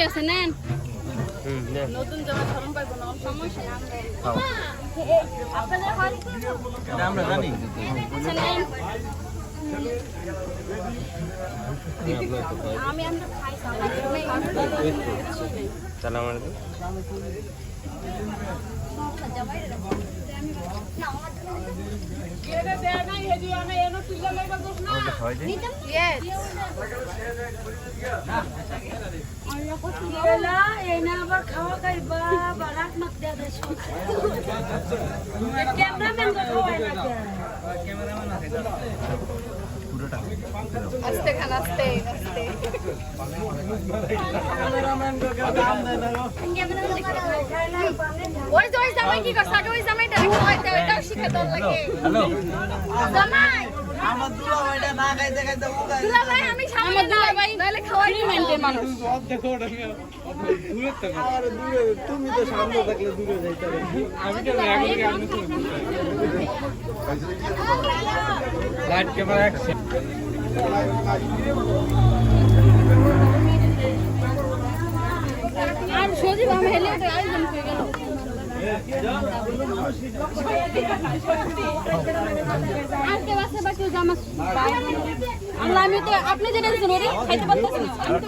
আছে নেন নেন। নতুন জামা শরম পাইবো না সমস্যা না খাও। আপনাদের হয় কি এটা আমরা জানি। আচ্ছা নেন আমি আমরা খাই তাহলে আমার আবার খাওয়া খাইবা বারাত মাত দেয়া দেশ ক্যামেরাম্যান খাওয়াই না আস্তে খান আস্তে আস্তে ওই তো ওই জামাই কি করছ আগে ওই জামাইটা খাওয়াইতে ওইটাও শিখে তোর লাগে হ্যালো জামাই আমার দুলা ভাইটা না খাইতে খাইতে উগাই দুলা ভাই আমি সামনে দুলা ভাই নালে খাওয়াই মেনটেন মানুষ দেখো ওটা দূরে থেকে আর দূরে তুমি তো সামনে থাকলে দূরে যাইতে আমি তো লাইট ক্যামেরা অ্যাকশন আর সজীব আমি হেলে ওটা আয়োজন হয়ে গেল আর কে বাসে বাকি জামা আল্লাহ আমি তো আপনি যেটা দিয়েছেন ওরে খাইতে পারতেছেন আমি তো